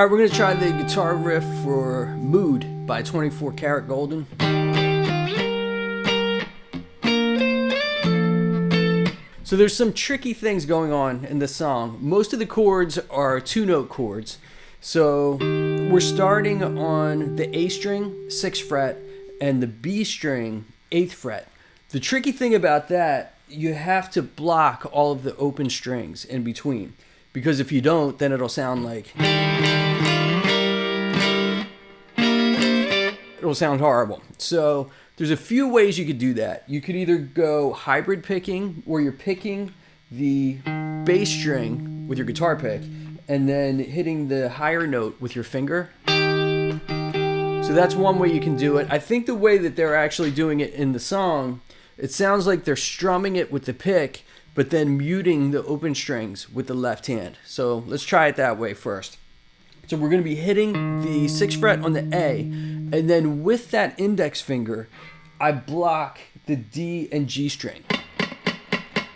Alright, we're going to try the guitar riff for Mood by 24kGoldn. So there's some tricky things going on in this song. Most of the chords are 2-note chords. So we're starting on the A string, 6th fret, and the B string, 8th fret. The tricky thing about that, you have to block all of the open strings in between. Because if you don't, then it'll sound like... it'll sound horrible. So there's a few ways you could do that. You could either go hybrid picking, where you're picking the bass string with your guitar pick and then hitting the higher note with your finger. So that's one way you can do it. I think the way that they're actually doing it in the song, it sounds like they're strumming it with the pick, but then muting the open strings with the left hand. So let's try it that way first. So we're going to be hitting the 6th fret on the A, and then with that index finger, I block the D and G string.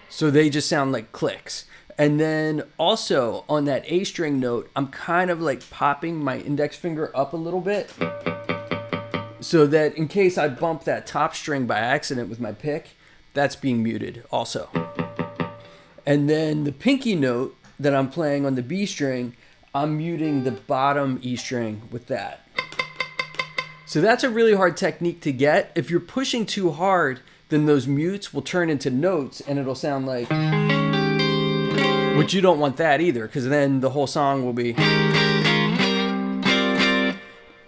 So they just sound like clicks. And then also on that A string note, I'm kind of like popping my index finger up a little bit, so that in case I bump that top string by accident with my pick, that's being muted also. And then the pinky note that I'm playing on the B string, I'm muting the bottom E string with that. So that's a really hard technique to get. If you're pushing too hard, then those mutes will turn into notes and it'll sound like... But you don't want that either, because then the whole song will be...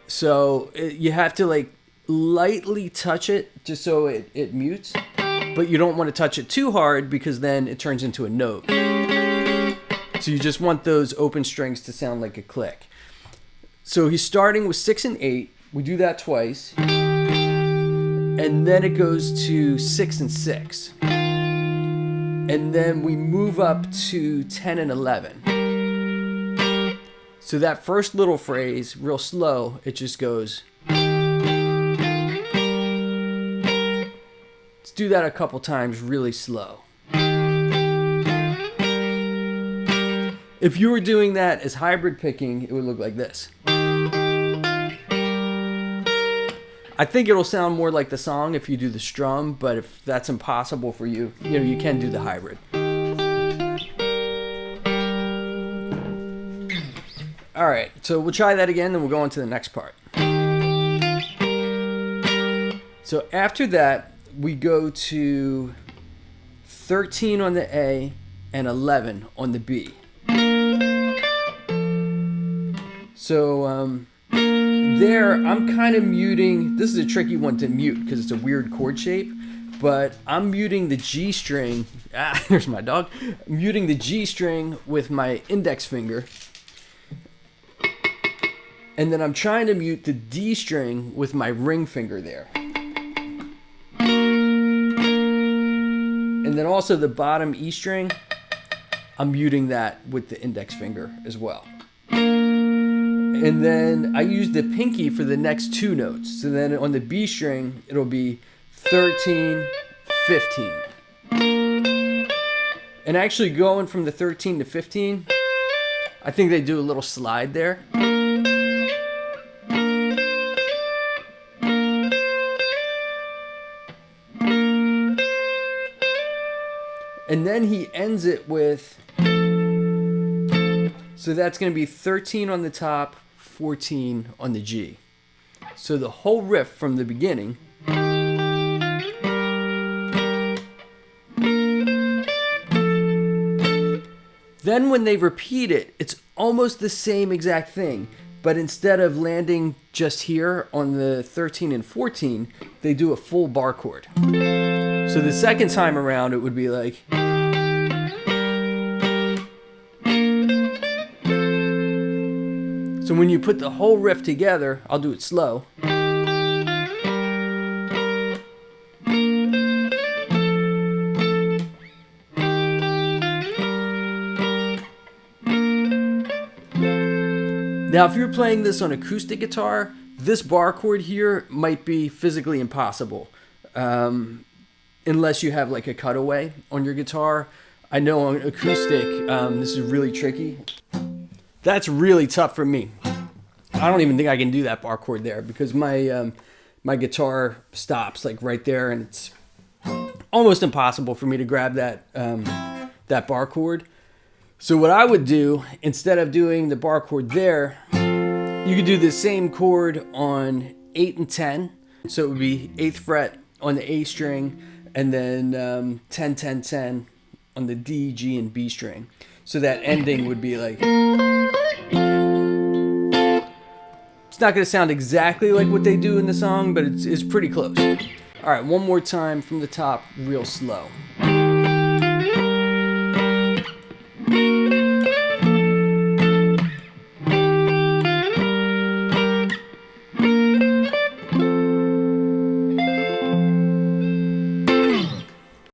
So you have to like lightly touch it just so it mutes. But you don't want to touch it too hard because then it turns into a note. So you just want those open strings to sound like a click. So he's starting with 6 and 8. We do that twice. And then it goes to 6 and 6. And then we move up to 10 and 11. So that first little phrase, real slow, it just goes... Let's do that a couple times really slow. If you were doing that as hybrid picking, it would look like this. I think it'll sound more like the song if you do the strum, but if that's impossible for you, you can do the hybrid. All right, so we'll try that again, then we'll go on to the next part. So after that, we go to 13 on the A and 11 on the B. So there, I'm kind of muting. This is a tricky one to mute because it's a weird chord shape, but I'm muting the G string. There's my dog. I'm muting the G string with my index finger. And then I'm trying to mute the D string with my ring finger there. And then also the bottom E string, I'm muting that with the index finger as well. And then I use the pinky for the next 2 notes. So then on the B string, it'll be 13, 15. And actually going from the 13 to 15, I think they do a little slide there. And then he ends it with, so that's going to be 13 on the top, 14 on the G. So the whole riff from the beginning. Then when they repeat it, it's almost the same exact thing. But instead of landing just here on the 13 and 14, they do a full bar chord. So the second time around, it would be like... So when you put the whole riff together, I'll do it slow. Now, if you're playing this on acoustic guitar, this bar chord here might be physically impossible. Unless you have like a cutaway on your guitar. I know on acoustic, this is really tricky. That's really tough for me. I don't even think I can do that bar chord there because my my guitar stops like right there, and it's almost impossible for me to grab that that bar chord. So what I would do, instead of doing the bar chord there, you could do the same chord on 8 and 10. So it would be 8th fret on the A string, and then 10, 10, 10 on the D, G, and B string. So that ending would be like... It's not going to sound exactly like what they do in the song, but it's pretty close. All right, one more time from the top, real slow.